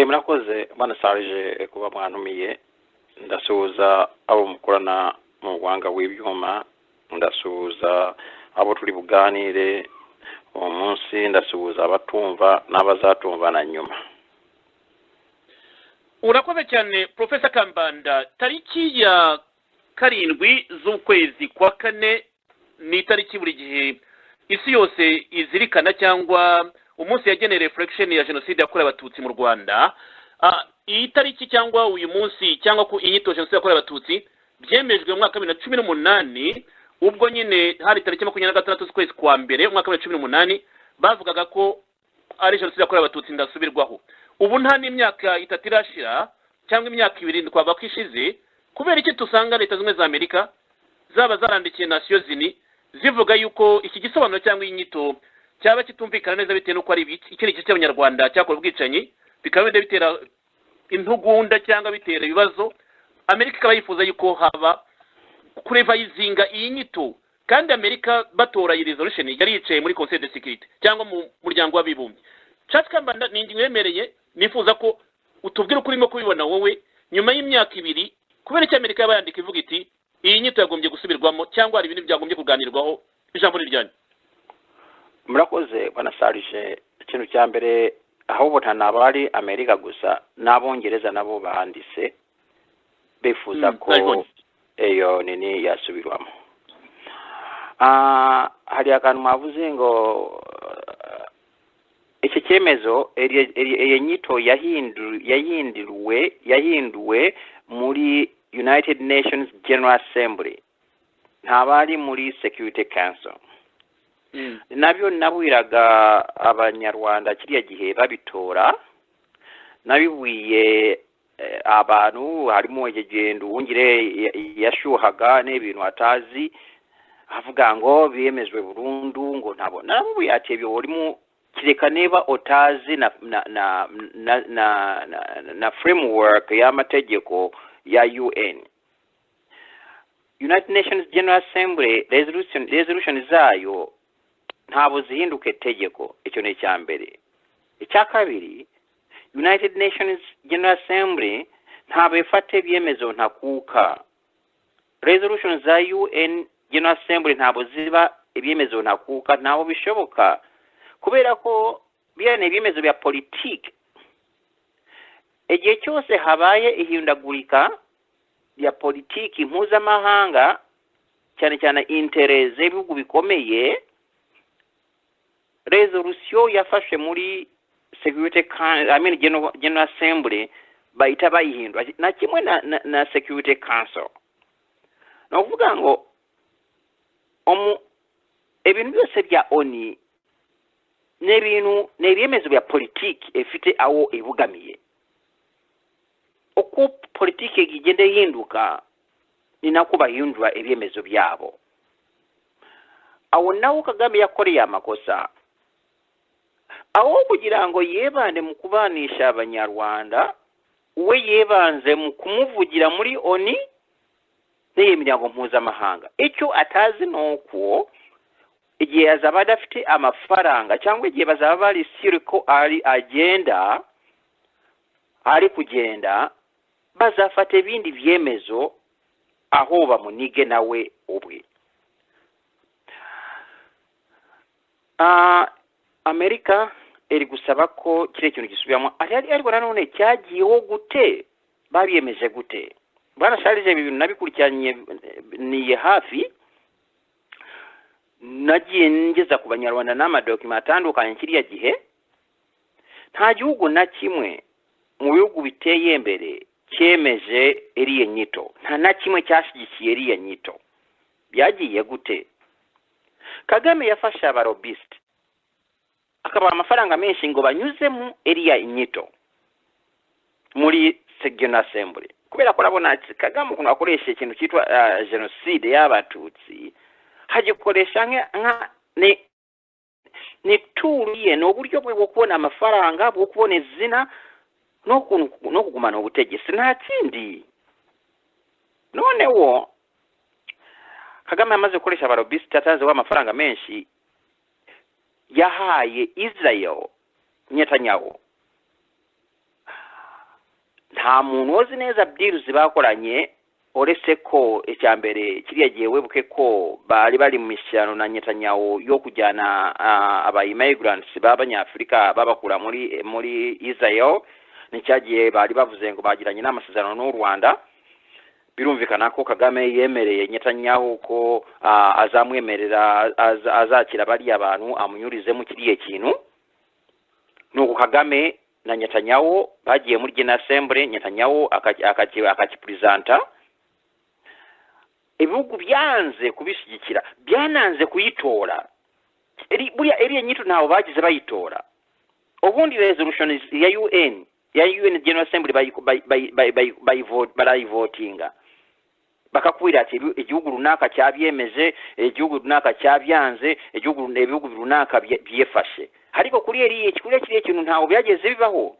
murakoze bana Sarge kuba mwanumiye ndasuhuza abo mukorana mu Rwanga w'ibyuma ndasuhuza abo turi buganire uwo munsi ndasuhuza abatumva n'abazatumva na nyuma. Urakoze cyane Professor Kambanda. Tariki ya 7 z'ukwezi kwa 4 ni tariki buri gihe isi yose izirikana cyangwa umunsi yageneye reflection ya jenoside yakorewe abatutsi mu Rwanda. Iyi tariki cyangwa uyu munsi cyangwa ku inyito jenoside yakorewe abatutsi byemejwe mu mwaka wa 2018 ubwo nyine hari tariki 26 z'ukwezi kwa mbere mu mwaka wa 2018 bavugaga ko ari jenoside yakorewe abatutsi ndasubirwaho. Ubu nta n'imyaka itatu irashira cyangwa imyaka 2 twava kwishize kubera iki tusanga leta zimwe za Amerika zaba zarandikiye Nations Unies zivuga yuko iki gisobanuro cyangwa inyito cyaba kitumvikana neza bitewe nuko ari ikindi gice cy'abanyarwanda cyakora ubwicanyi bikaba bitera intugunda cyangwa bitera ibibazo. Amerika ikaba yifuza yuko haba kureva izinga iyi nyito kandi Amerika batora iyi resolution yari yicaye muri Conseil de Sécurité cyangwa mu muryango w'abibumbye. Prof Kambanda ni ngemereye nifuza ko utubwira uko urimo kubibona wowe nyuma y'imyaka 2 kubera icyo Amerika yabayandika ivuga iti iyi nyito yagombye gusubirwamo cyangwa hari ibintu byagombye kuganirwaho. Ijambo riryanyu. Murakoze bana Sarge. Ikintu cya mbere aho botana bari Amerika gusa n'abongereza nabo banditse befuza ko eyo nini yasubirwamo. Hari akantu mwavuze ngo iki cyemezo iyi nyito yahinduwe muri United Nations General Assembly ntabari muri Security Council. Nabyo nabwiraga abanyarwanda kiriya gihe babitora nabibuye abantu harimo igendo wungire yashuhaga n'ibintu atazi avuga ngo biyemezwe burundu ngo ntabo nabuye atebyo urimo kireka neba otazi na framework y'amategeko ya UN. United Nations General Assembly resolution zayo ntabo zihinduke tegeko. Icyo ni cyambere. Icya kabiri United Nations General Assembly ntabo ifate byemezo ntakuka. Resolution za UN General Assembly ntabo ziba ibyemezo ntakuka ntaho bishoboka kubera ko byane ibyemezo bya politiki. Igihe cyose habaye ihindagurika ya politiki mpuzamahanga cyane cyane interese z'ibihugu bikomeye resolution yafashe muri Security General Assembly bahita bayihindura na kimwe na Security Council. No kuvuga ngo ibintu byose bya ONU n'ibyemezo bya politiki efite aho ibugamiye. Uko politiki igenda yihinduka ni nako bahindura ibyemezo byabo. Aho nawo Kagame yakoreye amakosa aho kugira ngo yebane mu kubanisha abanyarwanda we yebanze mu kumuvugira muri ONU n'imiryango mpuzamahanga. Icyo atazi nuko igihe azaba adafite amafaranga cyangwa igihe bazaba bari siriko ari agenda ari kugenda bazafate bindi byemezo aho bamunige nawe ubwe. Amerika eri gusaba ko kire kintu gisubiramo ariko nanone cyagiyeho gute babyemeje gute barasharije ibintu nabikurikiranye ni hafi nagiye ngeza ku banyarwanda n'amadokima atandukanye kiriya gihe nta gihugu na kimwe mu bihugu biteye imbere cyemeje iriya nyito nta na kimwe cyashyigikiye iriya nyito. Byagiye gute? Kagame yafasha abarobist akaba amafaranga menshi ngo banyuze mu iriya nyito muri General Assembly kubera ko urabona Kagame ukuntu akoresha ikintu cyitwa jenoside y'abatutsi hagikoresha nka ni turiye no buryo bwo kubona amafaranga bwo kubona izina no kugumana ubutegetsi nta kindi. Noneho Kagame amaze gukoresha abarobist ataze w'amafaranga menshi yahaye Israel Netanyahu nta muntu wozi neza deals bakoranye orese ko ecyambere kiriya gihe webuke ko bari mu mishyano na Netanyahu yo kujyana aba immigrants b'abanyafrika babakura muri Israel nicyagiye bari bavuze ngo bagiranye n'amasezerano n'u Rwanda birumvikana ko Kagame yemereye Netanyahu ko azamwemerera azakira bari abantu amunyurize mu kiriye kintu nuko Kagame na Netanyahu bagiye muri General Assembly Netanyahu akakipresenta ibihugu byanze kubishyigikira byananze kuyitora buriya iriya nyito ntaho bagize bayitora ubundi resolution ya UN General Assembly barayivotinga bakakwira ati igihugu runaka cyabyemeje igihugu runaka cyabyanze ibihugu runaka byefashe ariko kuri kiriya kintu ntaho byageze bibaho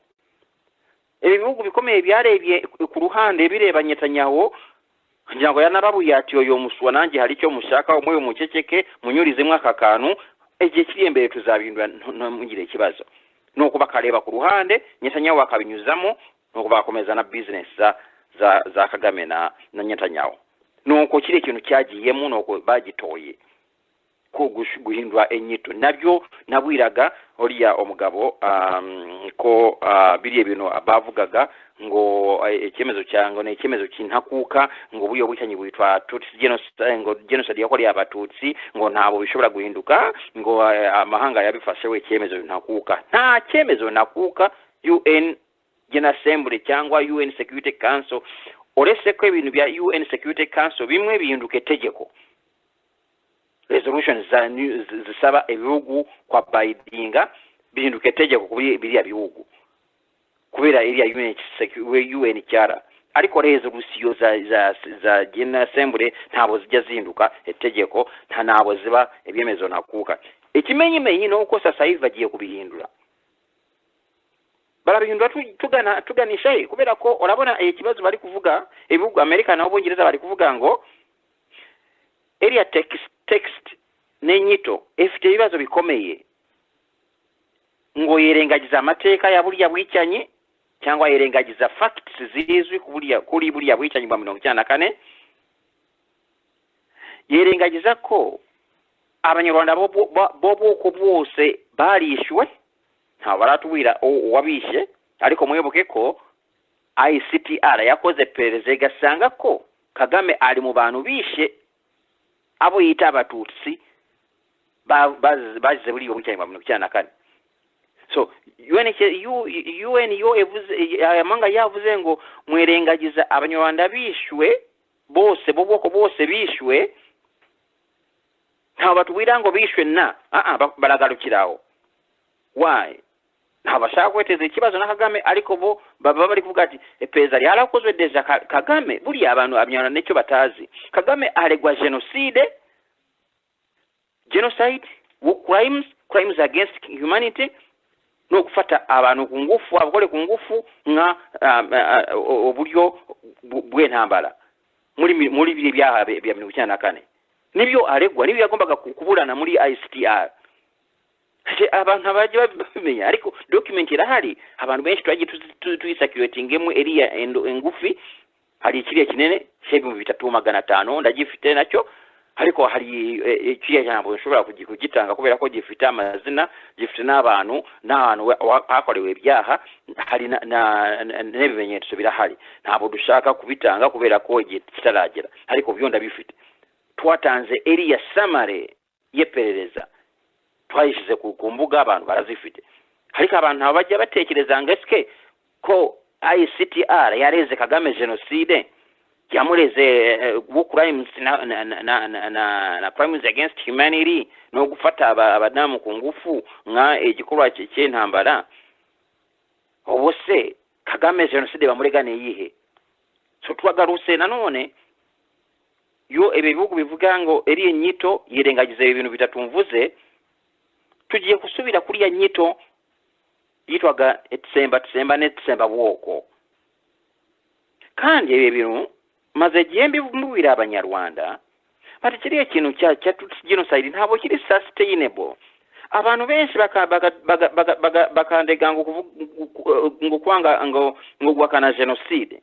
ibihugu bikomeye byarebye ku ruhande bireba Netanyahu ngira ngo yanababuye ati yo muswa nanjye hari icyo mushaka umwe muceceke munyurizemo aka kantu igihe kiri imbere tuzabindura ntugire ikibazo nuko bakareba ku ruhande Netanyahu akabinyuzamo nuko bakomeza na business za Kagame na Netanyahu nuko kiri ikintu cyagiyemo nuko bagitoye ko guhindura inyito nabyo nabwiraga oriya omugabo ko biriye bintu abavugaga ngo icyemezo cyango ne icyemezo kintakuka ngo buyo bucyanyi bwitwa Tutsi genocide yakorewe abatutsi ngo ntabo bishobora guhinduka ngo amahanga yabifashe we icyemezo ntakuka nta cyemezo nakuka UN General Assembly cyangwa UN Security Council orese ko ibintu bya UN Security Council bimwe bihinduke tegeko resolution zisaba ibihugu kwa bayidinga bihinduke tegeko kuri biriya bihugu kubera iriya UN cyara ariko resolution za General Assembly ntabo zijya zihinduka tegeko nta nabo ziba ibyemezo nakuka ikimenyimenyi no uko sasa hivi bagiye kubihindura barabihindura tuganisha kubera ko urabona ikibazo bari kuvuga ibihugu Amerika na Ubongereza bari kuvuga ngo area text n'inyito ifite ibibazo bikomeye ngo yerengagiza amateka ya buriya bwicanye cyangwa yerengagiza facts zizwi kuri buriya bwicanye bwa 1994 yerengagiza ko abanyarwanda bo bose barishwe nta baratubwira uwabishe ariko muyoboke ko ICTR yakoze pereze gasanga ko Kagame ari mu bantu bishe abo yita abatutsi bazize buri bwicanye bwa 1994 so UN yo evuze amanga yavuze ngo mwerengagiza abanyarwanda bishwe bose boboko bose bishwe nta batubwira ngo bishwe na baragarukiraho why nta bashaka kweteza ikibazo na Kagame ariko bo baba bari kuvuga ati epeza yarakozwe deja Kagame buri abantu abanyarwanda necyo batazi Kagame aregwa genocide crimes against humanity no gufata abantu ku ngufu abagore ku ngufu nka uburyo bw'intambara muri biri byaha bya 1994 nibyo aregwa nibyo yagombaga kuburana muri ICTR abantu abaje babimenya ariko document irahari abantu benshi twagiye tuyisakiratingemo area engufi hari kiriya kinene shebe 3500 ndagifite nacyo ariko hari kiriya jambo nshobora kugitanga kubera ko gifite amazina gifite n'abantu hakorewe ibyaha hari n'ibimenyetso birahari ntabwo dushaka kubitanga kubera ko kitaragera ariko byo ndabifite twatanze area summary yeperereza twayishize ku mbuga abantu barazifite ariko abantu bajya batekereza ngeske ko ICTR yareze Kagame genocide yamureze crimes na crimes against humanity no gufata abadamu ku ngufu nka igikorwa cy'intambara obose Kagame genocide bamuregane yihe so twagaruse nanone yo ibihugu bivuga ngo eri nyito yirengagize ibintu bitatumvuze tugiye kusubira kuri ya nyito yitwaga December woko kandi ibi bintu maze gihembe mubira abanyarwanda bati kiriya kintu cya genocide ntabo kiri sustainable abantu benshi bakandega ngo kwanga ngo gwakana jenoside.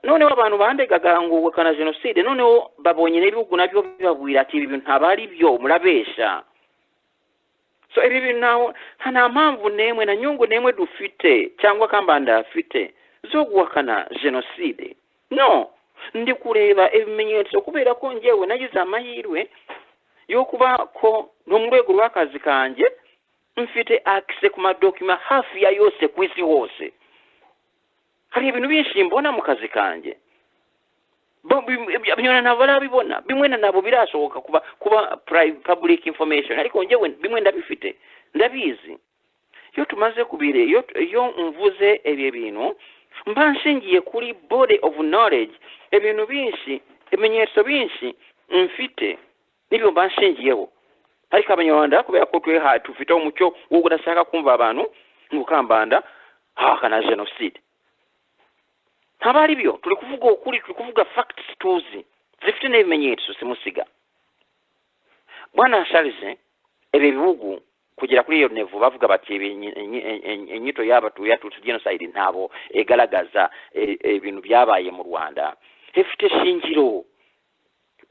Noneho abantu bandegaga ngo gwakana jenoside, noneho babonye n'ibihugu nabyo bibabwira ati ibi bintu ntabari byo murabesha. So ibi bintu naho nta mpamvu nemwe na nyungu nemwe dufite cyangwa Kambanda afite zo gwakana jenoside. No, ndi kureba ibimenyetso kubera ko ngewe nagize amahirwe yo kuba ko no mu rwego rw'akazi kanje mfite access ku madokima hafi ya yose kwisi hose. Hari ibintu byinshi mbona mu kazi kanje bimwe nabo barabibona, bimwe nabo birashoboka kuba public information, ariko ngewe bimwe ndabifite ndabizi. Yo tumaze kubire yo mvuze ebye bintu mba nshingiye kuri body of knowledge, ibintu byinshi, ibimenyetso byinshi mfite nibyo mba nshingiyeho. Ariko abanyarwanda kubera ko tufite umucyo wo kudashaka kumva abantu ngo Kambanda hakana jenoside. Ntabari byo, turi kuvuga ukuri, turi kuvuga facts tuzi zifite n'ibimenyetso simusiga. Bwana Charles, ebe bihugu kugera kuri iyo nevu bavuga bati inyito y'abatutsi jenoside ntabo egaragaza ibintu byabaye mu Rwanda. Ifite shingiro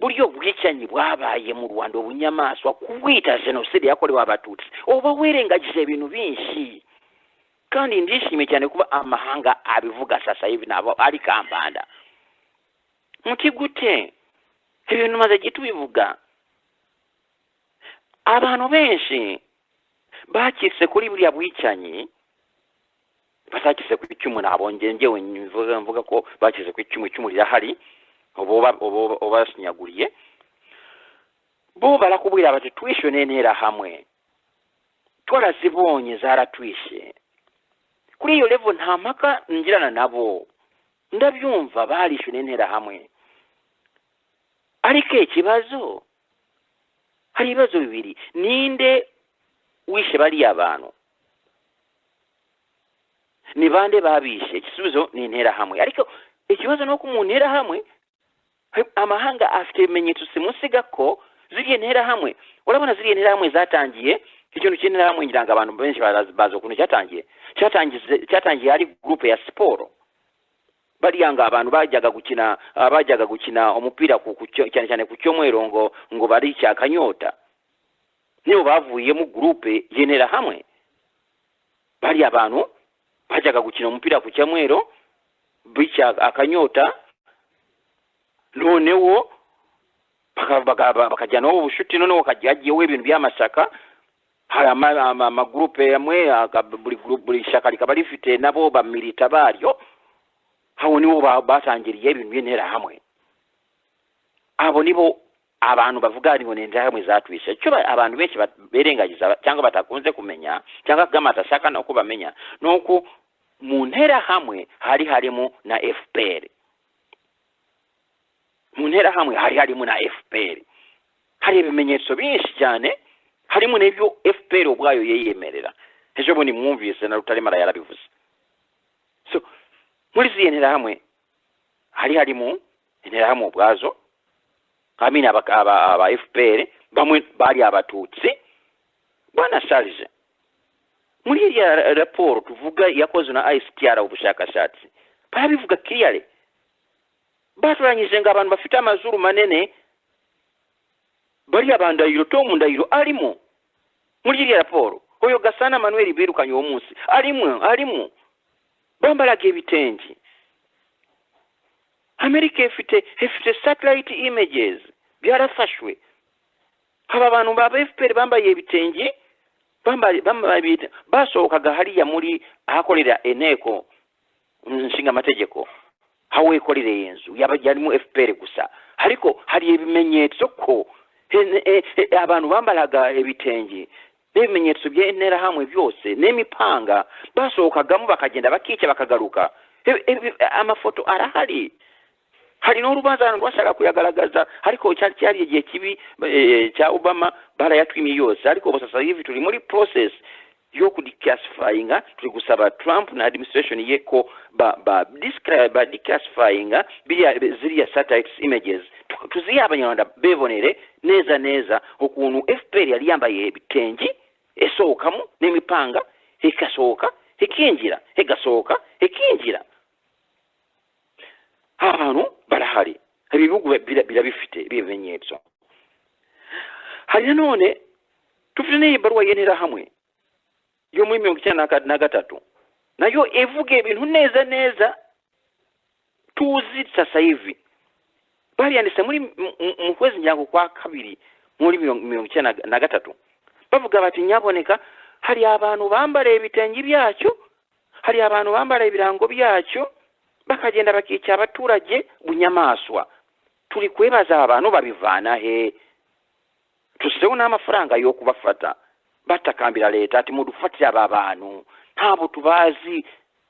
buryo bwicanyi bwabaye mu Rwanda ubunyamaswa kubwita jenoside yakorewe abatutsi. Oba werengagije ibintu byinshi. Kandi ndishimye cyane kuba amahanga abivuga sasa hivi nabo ari Kambanda. Muti gute ibintu maze gitubivuga. Abantu benshi bakise kuri buriya bwicanyi, basakise ku icyumu nabo ngewe mvuga ko bakise ku icyumu rirahari obo basinyaguriye. Bo barakubwira bati twishe nentera hamwe, twarazibonye zaratwishe. Kuri iyo level nta mpaka ngirana nabo, ndabyumva barishe nentera hamwe. Ariko ikibazo, hari ibibazo bibiri. Ninde wishe bari abantu? Ni bande babishe? Igisubizo ni intera hamwe. Ariko ikibazo no kumunera hamwe amahanga afite ibimenyetso simusiga ko ziriye ntera hamwe. Urabona ziriye ntera hamwe zatangiye ikintu cy'intera hamwe ngiranga abantu benshi bazo kuntu cyatangiye ari groupe ya sport. Bari yanga abantu bajyaga gukina umupira cyane cyane ku cyomwero ngo bari cyakanyota. Nibo bavuye mu groupe y'intera hamwe. Bari abantu bajyaga gukina umupira ku cyomwero bica akanyota, noneho bakajyana ubushuti, noneho kagiye ibintu by'amasaka. Hari amagroupe yamwe buri shaka likaba rifite nabo bamilita baryo. Habo nibo batangiriye ibintu by'intera hamwe. Abo nibo abantu bavuga ngo nentera hamwe zatwisha. Cyo abantu benshi berengagiza cyangwa batakunze kumenya cyangwa gamata shaka no kubamenya nuko mu ntera hamwe harimo na FPR. Mu ntera hamwe harimo na FPR. Hari ibimenyetso byinshi cyane, harimo n'ibyo FPR ubwayo yeyemerera. Ejo boni mwumvise na Rutaremara yarabivuze. So muri ziye ntera hamwe harimo intera hamwe ubwazo, kamina aba FPR bamwe bari abatutsi. Bwana Charles, muri ya raporo tuvuga yakoze na ICTR ubushakashatsi barabivuga clearly. Baturanyije ngo abantu bafite amazuru manene bari abandayiro Tom Ndayiro arimo muri iriya raporo. Oyo Gasana Manuel birukanye uwo munsi arimo bambaraga ibitenge. Amerika ifite satellite images byarafashwe. Haba abantu ba FPR bambaye ibitenge basohokaga hariya muri ahakorera eneko nshinga amategeko, hawe ikorere yenzu yarimo FPR gusa. Ariko hari ibimenyetso ko abantu bambaraga ibitenge n'ibimenyetso by'intera hamwe byose n'imipanga basohokagamo bakagenda bakica bakagaruka. Amafoto arahari. Hari n'urubanza rwashaka kuyagaragaza, ariko cyari igihe kibi cya Obama barayatwimiye yose. Ariko sasa hivi turi muri process y'okudeclassifyinga tuli kusaba Trump na administration ye ko ba declassifyinga ziriya satellite images tuziye abanyarwanda bebonere neza okuntu FPR yali yambaye ebitengi esookamu n'emipanga ekasooka ekinjira egasooka ekinjira abantu barahari ebibugu birabifite ebimenyetso hari none tufite n'ebaruwa yenera hamwe yo muri 1993 nayo evuga ibintu neza tuzi sasa hivi bali yanditse muri mu kwezi nyango kwa kabiri muri 1993 bavuga bati nyaboneka hari abantu bambara ibitengi byacyo hari abantu bambara ibirango byacyo bakagenda bakica abaturage bunyamaswa turi kwebaza abantu babivana he tusizeho n'amafaranga yo kubafata batakambira leta ati mudufatira aba bantu ntabo tubazi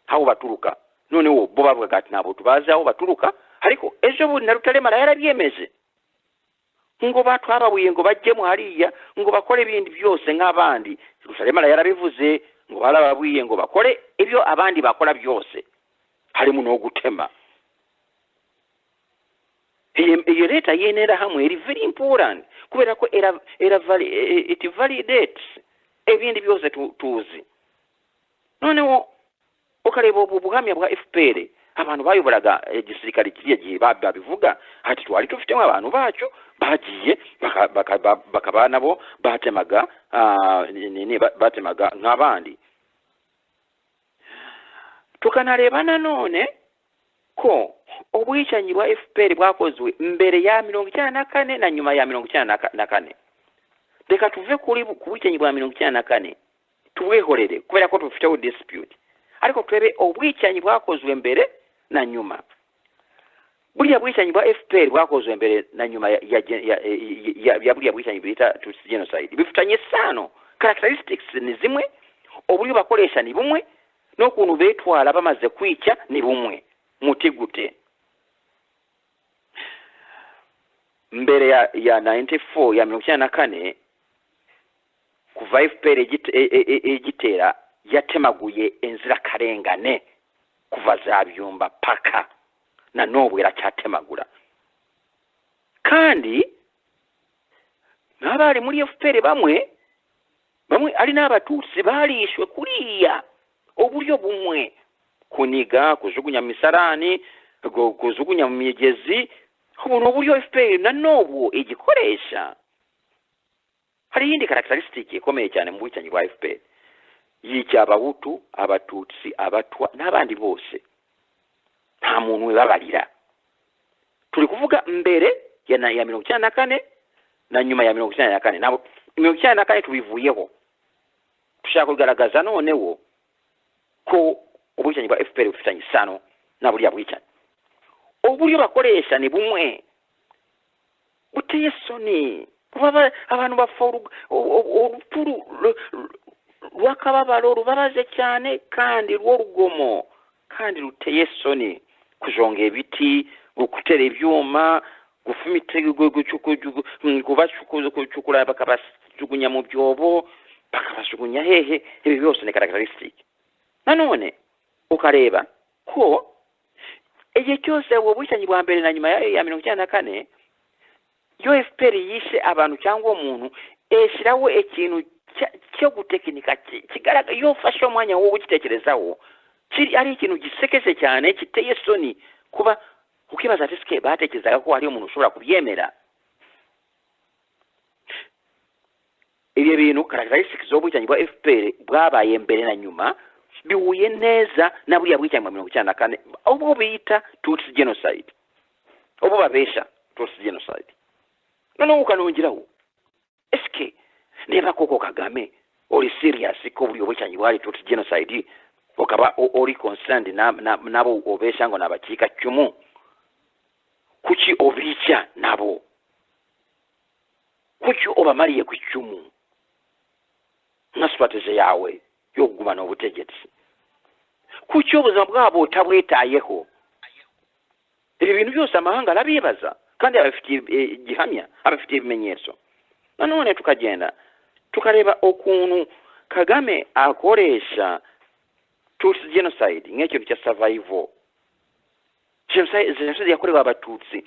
aho baturuka none wo bo bavuga ati ntabo tubazi aho baturuka ariko ejo bundi na Rutaremara yarabyemeje ngo batwababuye ngo bajyemo hariya ngo bakore ibindi byose nk'abandi Rutaremara yarabivuze ngo barababuye ngo bakore ibyo abandi bakora byose harimo no gutema iyo leta yenera hamwe iri very important kubera ko it validates ebindi byose tuzi noneho ukareba ubuhamya bwa FPR abantu bayoboraga igisirikare kiriya gihe babivuga ati twari tufitemo abantu bacu bagiye bakaba nabo batemaga nk'abandi tukanareba nanone ko ubwicanyi bwa FPR bwakozwe mbere ya 1994 na nyuma ya 1994 reka tuve kuri ubwicanyi bwa 1994 tuwehorere kubera ko tufiteho dispute ariko turebe ubwicanyi bwakozwe mbere na nyuma buriya bwicanyi bwa FPR bwakozwe mbere na nyuma ya buriya bwicanyi bita genocide bifitanye sano characteristics ni zimwe uburyo bakoresha ni bumwe no kuntu betwala bamaze kwica ni bumwe mutigute mbere ya 94 ya 1994 kuva FPR igitera yatemaguye enzira karengane kuva za byumba paka na n'ubu iracyatemagura kandi n'abari muri FPR bamwe ari n'abatutsi barishwe kuriya uburyo bumwe kuniga kujugunya misarani kujugunya mu migezi uburyo FPR na n'ubu igikoresha hari yindi characteristic ikomeye cyane mu bwicanyi bwa FPR yica abahutu abatutsi abatwa n'abandi bose nta muntu webabarira turi kuvuga mbere ya 1994 na nyuma ya 1994 nabo 1994 tubivuyeho tushaka kugaragaza noneho ko ubwicanyi bwa FPR bufitanye isano na buriya bwicanyi uburyo bakoresha ni bumwe buteye soni abantu bafora urupfu rw'akababaro rubabaje cyane kandi rw'urugomo kandi ruteye soni kujonga ibiti gutera ibyuma gufumita kubacukura bakabasugunya mu byobo bakabasugunya hehe ibi byose ni characteristic nanone ukareba ko igihe cyose ubu bwicanyi bwa mbere na nyuma ya 1994 yo FPR yishe abantu cyangwa umuntu eshyiraho ikintu cyo gutekinika kigaragara yo fasha umwanya wo gitekerezaho kiri ari ikintu gisekese cyane kiteye soni kuba ukibaza ati batekerezaga ko hari umuntu ushobora kubyemera ibyo bintu characteristics z'ubwicanyi bwa FPR bwabaye mbere na nyuma bihuye neza na buriya bwicanyi bwa 1994 ubwo bita Tutsi genocide ubwo babesha Tutsi genocide none ukanongeraho eske neba koko Kagame ori serious ko buri bwicanyi bwari Tutsi genocide ukaba ori concerned nabo obesha ngo nabakika cyumu kuki obicha nabo kuki obamariye ku cyumu na strategy yawe yo kugumana ubutegetsi kuki ubuzima bwabo tabwetayeho ibi bintu byose amahanga arabibaza kandi abafitiye gihamya abafitiye ibimenyetso nanone tukagenda tukareba ukuntu Kagame akoresha Tutsi genocide nk'ekintu cya survival. Jenoside yakorewe abatutsi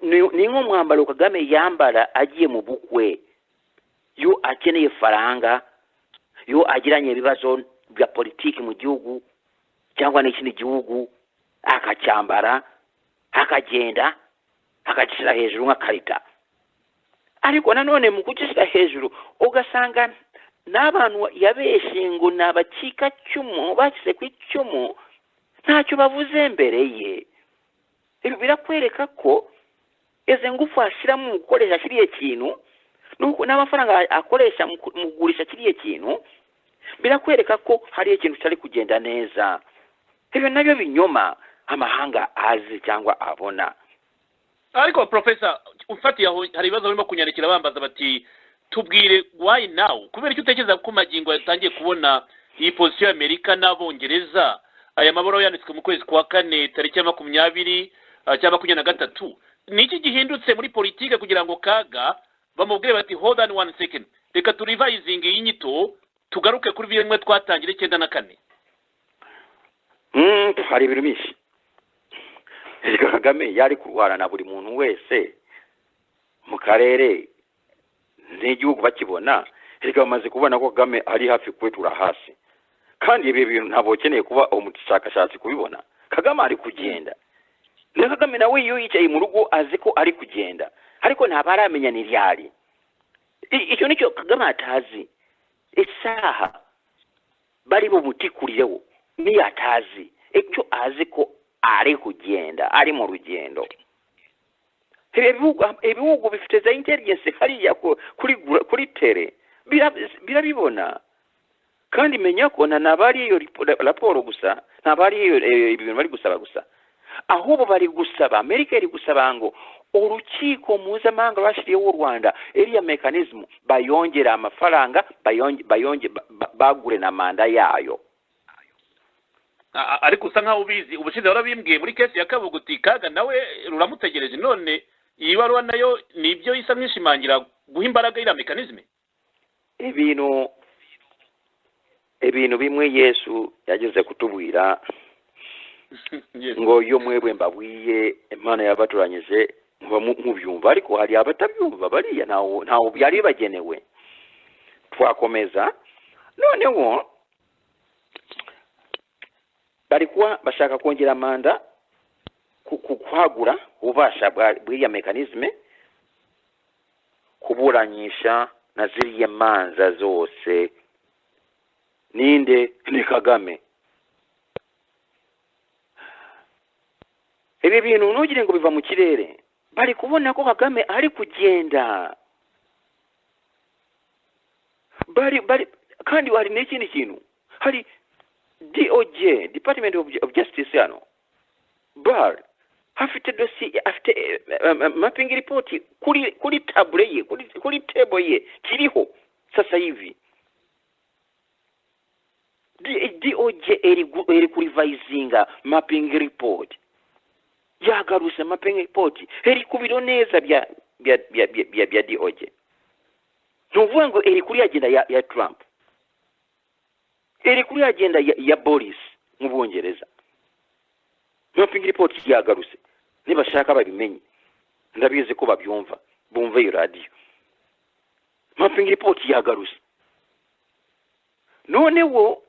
ni nk'umwambaro Kagame yambara agiye mu bukwe, yo akeneye faranga, yo agiranye ibibazo bya politiki mu gihugu cyangwa n'ikindi gihugu, akacyambara akagenda akagishyira hejuru nk'akarita. Ariko nanone mu kugishyira hejuru ugasanga n'abantu yabeshe ngo n'abacika cyumu bakise ku icumu ntacyo bavuze mbere ye. Ibi birakwereka ko eze ngufu ashyira mu gukoresha kiriya kintu nuko n'amafaranga akoresha mu kugurisha kiriya kintu, birakwereka ko hari ikintu cyari kugenda neza. Ibyo nabyo binyoma amahanga azi cyangwa abona. Ariko Professor ufatiye aho hari ibibazo barimo kunyandikira bambaza bati tubwire why now, kubera icyo utekereza ko magingo yatangiye kubona iyi position y'Amerika n'Abongereza, aya maboro yanditswe mu kwezi kwa kane tariki ya 20 cyangwa 23, niki gihindutse muri politike kugira ngo Kaga bamubwire bati hold on one second, reka turivising iyi nyito tugaruke kuri bimwe twatangire 94? Hari ibintu byinshi. Kagame yari kurwana na buri muntu wese mu karere n'igihugu bakibona, reka bamaze kubona ko Kagame ari hafi kwetura hasi. Kandi ibi bintu ntabwo ukeneye kuba umushakashatsi kubibona. Kagame ari kugenda. Na Kagame nawe iyo yicaye mu rugo azi ko ari kugenda, ariko ntabwo aramenya ni ryari. Icyo nicyo Kagame atazi. Isaha bari bumutikurireho ni atazi. Icyo azi ko ari kugenda, ari mu rugendo. Ibihugu bifite za intelligence hariya kuri tere birabibona. Kandi menya ko nabari iyo raporo gusa, nabari iyo ibintu bari gusaba gusa. Ahubwo bari gusaba, Amerika iri gusaba ngo urukiko mpuzamahanga rwashyiriyeho u Rwanda iriya mechanism bayongera amafaranga, bagure na manda yayo. Ariko usa nkaho ubizi, ubushize warabimbwiye muri kesi ya Kabuguti Kaga nawe ruramutegereje, none iyi baruwa nayo nibyo isa nk'ishimangira guha imbaraga iriya mechanism. Ibintu bimwe Yesu yageze kutubwira ngo iyo mwebwe mbabwiye Imana yabaturanyije mubyumva, ariko hari abatabyumva bariya ntawo byari bagenewe. Twakomeza noneho bari kuba bashaka kongera manda kwagura ubasha bw'iya mechanisme kuburanyisha na ziriya manza zose. Ninde? Ni Kagame. Ibi bintu nugire ngo biva mu kirere, bari kubona ko Kagame ari kugenda. Bari kandi hari n'ikindi kintu, hari DOJ, Department of Justice hano, bar hafite dossier, afite mapping report kuri table ye, kuri table ye kiriho sasa hivi. DOJ eri kurivisinga mapping report. Yagaruse mapping report eri kubiro neza bya DOJ. Nuvuga ngo eri kuri agenda ya Trump, eri kuri agenda ya Boris mu Bwongereza. Mapping report yagaruse, nibashaka babimenye, ndabizi ko babyumva, bumve iyo radio. Mapping report yagaruse. Noneho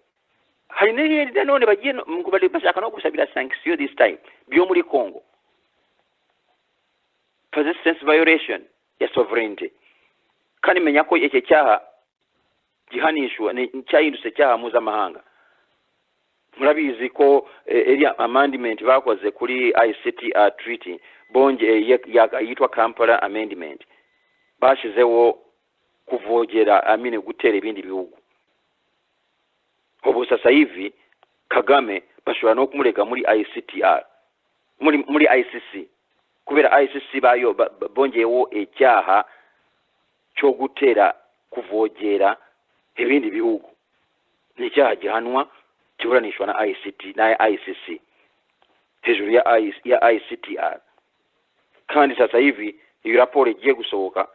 hari n'ibindi none bagiye ngo bari bashaka no gusabira sanction this time byo muri Congo, persistence violation ya sovereignty. Kandi menya ko iki cyaha gihanishwa cyahindutse cyaha mpuzamahanga. Murabizi ko area amendment bakoze kuri ICTR treaty bonje yitwa Kampala amendment bashizeho kuvogera gutera ibindi bihugu. Ubu sasa hivi Kagame bashobora no kumurega muri ICTR, muri ICC, kubera ICC bayo bongeyeho icyaha cyo gutera kuvogera ibindi bihugu. Ni icyaha gihanwa kiburanishwa na ICC hejuru ya ICTR. Kandi sasa hivi iyo raporo igiye gusohoka,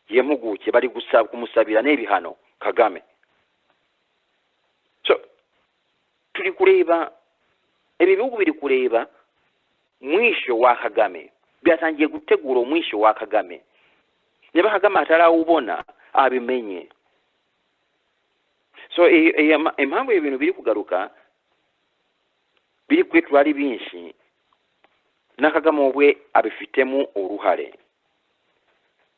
yemuguke bari gusaba kumusabira n'ibihano Kagame. tuli kureba ebibugu biri kureba mwisho wa Kagame byatangiye gutegura omwisho wa Kagame ne Kagame atarawubona abimenye so impamvu ibintu biri kugaruka biri kwetwali binshi na Kagame obwe abifitemu uruhare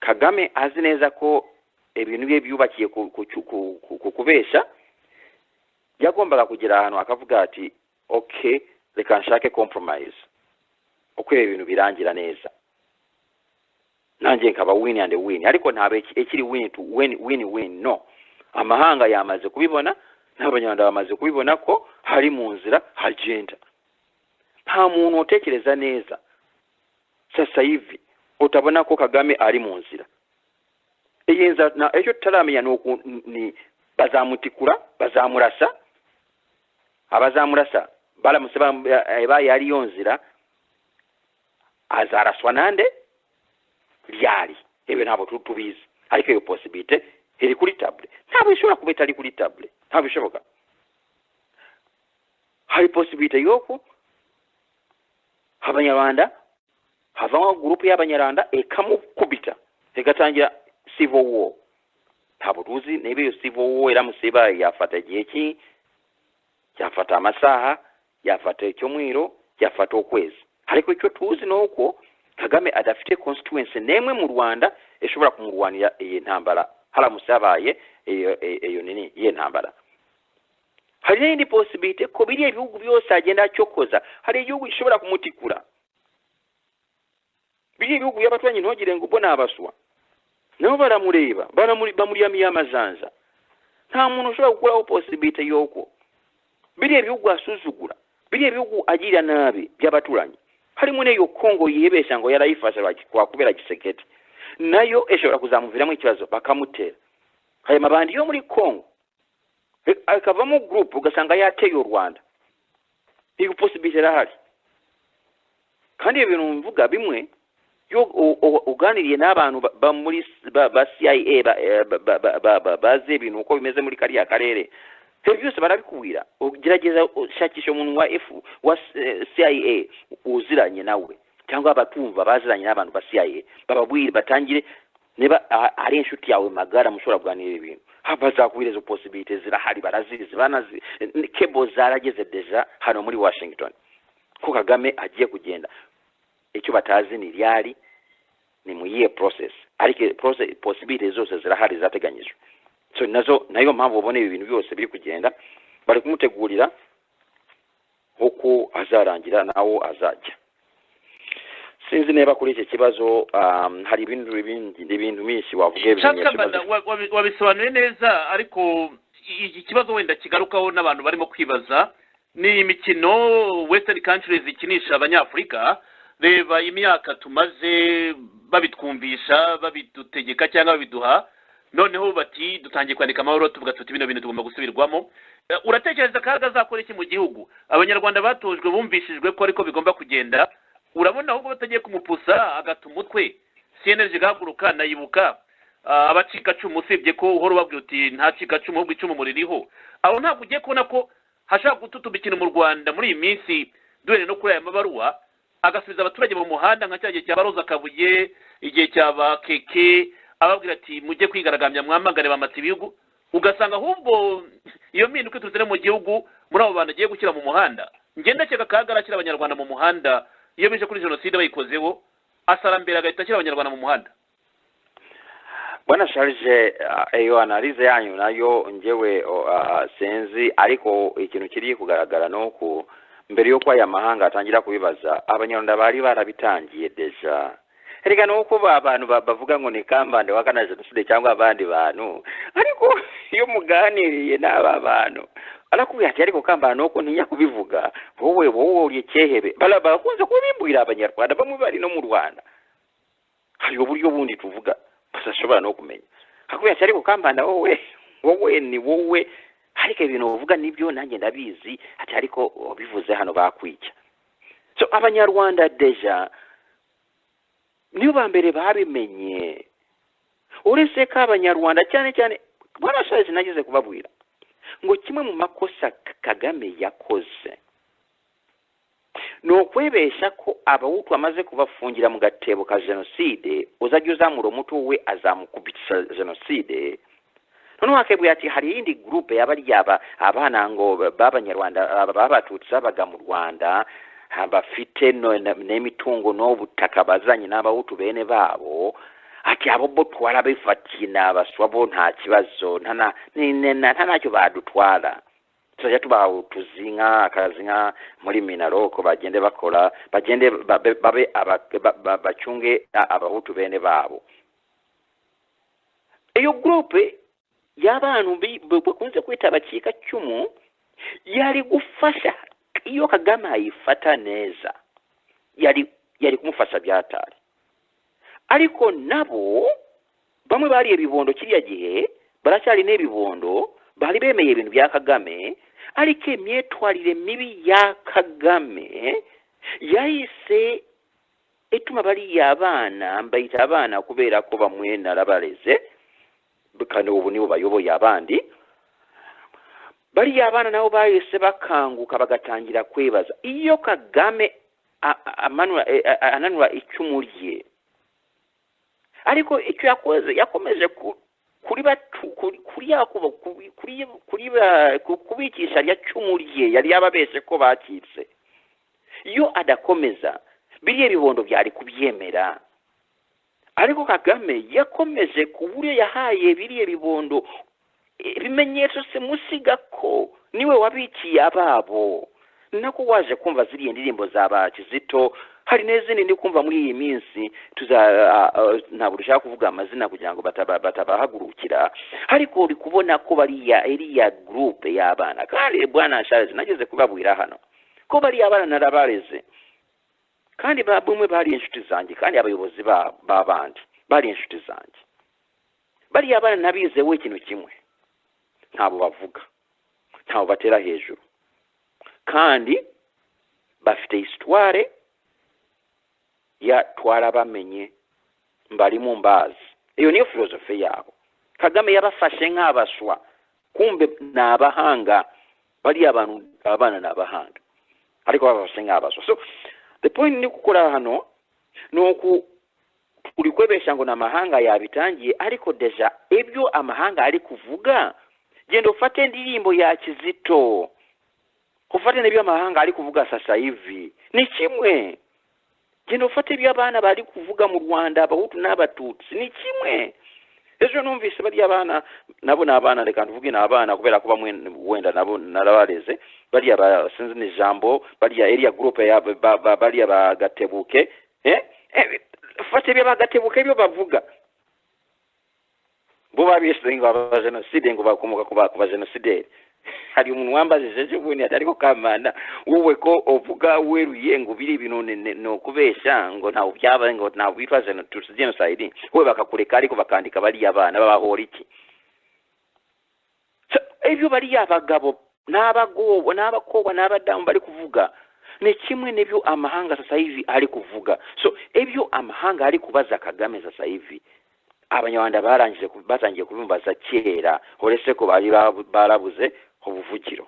Kagame azi neza ko ibintu bye byubakiye kubesha yagombaga kugira ahantu akavuga ati okay reka nshake compromise uko ibintu birangira neza nanjye nkaba win and win ariko ntabe ekiri win to win no amahanga yamaze kubibona n'abanyarwanda bamaze kubibona ko hari mu nzira agenda nta muntu utekereza neza sasa hivi utabona ko Kagame ari mu nzira eyenza na ejo taramenya nuko ni bazamutikura bazamurasa abazamurasa balamuseba yari yonzira azaraswa nande lyali ebe nabo tubizi ariko iyo possibility iri kuri table ntabwo ishobora kubeta ari kuri table ntabwo bishoboka hari possibility yoko abanyarwanda havamo group y'abanyarwanda ekamukubita egatangira civil war ntabwo tuzi niba iyo civil war iramuseba yafata igihe ki yafata amasaha yafata icyumwiro yafata ukwezi ariko icyo tuzi nuko Kagame adafite constituency nemwe mu Rwanda eshobora kumurwanira iyi ntambara haramusabaye iyo nini iyi ntambara hari n'indi possibility ko biriye bihugu byose agenda acyokoza hari igihugu gishobora kumutikura biriye bihugu y'abatwanyi ntogire ngo ubona abaswa nabo baramureba bamuriyamiye amazanza nta muntu ushobora gukuraho possibility yoko biriye bihugu asuzugura biriye bihugu agira nabi by'abaturanyi harimo neyo Kongo yibesha ngo yarayifasha kubera Gisekedi nayo eshobora kuzamuviramo ikibazo bakamutera haya mabandi yo muri Kongo akavamo group ugasanga yateye u Rwanda iyo possibility rahari kandi ibintu mvuga bimwe yo uganiriye n'abantu ba muri ba CIA baze ibintu uko bimeze muri kariya karere byose barabikubwira ugerageza ushakisha umuntu wa CIA uziranye nawe cyangwa abatumva baziranye n'abantu ba CIA bababwira batangire niba ari inshuti yawe magara mushobora kuganira ibintu bazakubwiriza possibilities zirahari barazizi banazi kebo zarageze deja hano muri Washington ko Kagame agiye kugenda icyo batazi ni ryari ni mu yiye process ariko possibilities zose zirahari zateganyijwe so nayo mpamvu ubone ibintu byose biri kugenda bari kumutegurira uko azarangira nawo azajya sinzi neba kuri iki kibazo hari ibintu byinshi wavuge wabisobanuye neza ariko iki kibazo wenda kigarukaho n'abantu barimo kwibaza ni imikino western countries ikinisha abanyafrika reba imyaka tumaze babitwumvisha babidutegeka cyangwa babiduha noneho bati dutangiye kwandika amahoro tuvuga tuti bino bintu tugomba gusubirwamo uratekereza kaga zakora iki mu gihugu abanyarwanda batojwe bumvishijwe ko ariko bigomba kugenda urabona ahubwo batagiye kumupusa agatuma umutwe CNLG gahaguruka nayibuka abacika cumu usibye ko uhora ubabwira uti nta cika cumu ahubwo icumu muririho aho ntabwo ugiye kubona ko hashaka gututumba ikintu mu Rwanda muri iyi minsi duhere no kuri aya mabaruwa agasubiza abaturage mu muhanda nka cya gihe cya Baroza Kabuye igihe cya Bakeke ababwira ati mujye kwigaragambya mwamagare bamata ibihugu ugasanga ahubwo iyo mpinduka iturutse mu gihugu muri abo bantu agiye gushyira mu muhanda ngenda cyeka kagara akira abanyarwanda mu muhanda iyo bije kuri jenoside bayikozeho asarambera agahita ashyira abanyarwanda mu muhanda. Bwana Charles iyo analize yanyu nayo ngewe senzi ariko ikintu kiri kugaragara nuko mbere yo kwa ya mahanga atangira kubibaza abanyarwanda bari barabitangiye deja erega nuko abantu bavuga ngo ni Kambanda wakana jenoside cyangwa abandi bantu ariko iyo muganiriye n'aba bantu arakubwira ati ariko Kambanda nuko ntinya kubivuga wowe uri cyehebe barakunze kubimbwira abanyarwanda bamwe bari no mu Rwanda hari uburyo bundi tuvuga basashobora no kumenya akubwira ati ariko Kambanda wowe ni wowe ariko ibintu uvuga nibyo nanjye ndabizi ati ariko bivuze hano bakwica so abanyarwanda deja niyo bambere babimenye uretse ko abanyarwanda cyane cyane barashaje nagize kubabwira ngo kimwe mu makosa Kagame yakoze nokwebesha ko abahutu amaze kubafungira mu gatebo ka jenoside uzajya uzamura umutwe we azamukubitsa jenoside noneho akebwe ati hari indi groupe y'abaryaba abana ngo b'abanyarwanda b'abatutsi babaga mu Rwanda bafite n'emitungo n'obutaka bazanye n'abahutu bene babo ati abo bo twarabifatiye n'abaswabo nta kibazo ntacyo badutwara tujya tubaha tuzinga akazinga muri minaroko bagende bakora bagende babe bacunge abahutu bene babo. Iyo groupe y'abantu bakunze kwita abakika cyumu yari gufasha iyo Kagame ayifata neza yari kumufasha byatari, ariko nabo bamwe bari ebibondo kiriya gihe baracyari n'ebibondo bari bemeye ibintu bya Kagame, ariko imyetwarire mibi ya Kagame yahise etuma bari abana mbayita abana kubera ko bamwe narabareze kandi ubu nibo bayoboye abandi. Bari abana nabo bahise bakanguka bagatangira kwebaza iyo Kagame ananura icumu rye, ariko icyo yakomeje kubikisha rya cumu rye yari yababeshe ko bakitse. Iyo adakomeza biriye bibondo byari kubyemera, ariko Kagame yakomeje kuburyo yahaye biriye bibondo ibimenyetso simusiga ko niwe wabikiye ababo. Nako waje kumva ziriye ndirimbo za Kizito, hari n'izindi ndi kumva muri iyi minsi ntabwo dushaka kuvuga amazina kugira ngo batabahagurukira, ariko uri kubona ko bariya iriya groupe y'abana. Kandi bwana Charles nageze kubabwira hano ko bariya abana narabareze, kandi bamwe bari inshuti zanjye, kandi abayobozi babandi bari inshuti zanjye. Bariya abana nabize we ikintu kimwe, ntabo bavuga, ntabo batera hejuru, kandi bafite histoire ya twarabamenye mbari mu mbazi. Iyo niyo filosofi yabo. Kagame yabafashe nk'abaswa, kumbe n'abahanga. Bari abantu abana n'abahanga, ariko babafashe nk'abaswa. So the point ni gukora hano nuko uri kwebesha ngo n'amahanga yabitangiye, ariko deja ibyo amahanga ari kuvuga genda ufate ndirimbo ya Kizito, ufate n'ibyo amahanga ari kuvuga sasa hivi ni kimwe. Genda ufate ibyo abana bari kuvuga mu Rwanda abahutu n'abatutsi ni kimwe. Ejo numvise bari abana nabo n'abana, reka tuvuge n'abana kubera ko bamwe wenda nabo narabareze, bari abasinzi n'ijambo, bari area group ya bari abagatebuke ufate ibyo bagatebuke ibyo bavuga bo babisenga aba jenoside ngo bakomoka kuba jenoside. Hari umuntu wambajije cy'ubuni ariko Kambanda wowe ko uvuga weruye ngo biri ibintu no kubesha ngo ntawo byaba ngo ntawo bitwa jenoside, wowe bakakureka ariko bakandika bari abana babahora iki? Ibyo bari abagabo n'abagobo n'abakobwa n'abadamu bari kuvuga ni kimwe n'ibyo amahanga sasa hivi ari kuvuga. So ibyo amahanga ari kubaza Kagame sasa hivi abanyarwanda batangiye kubimbaza kera, uretse ko bari barabuze ubuvugiro.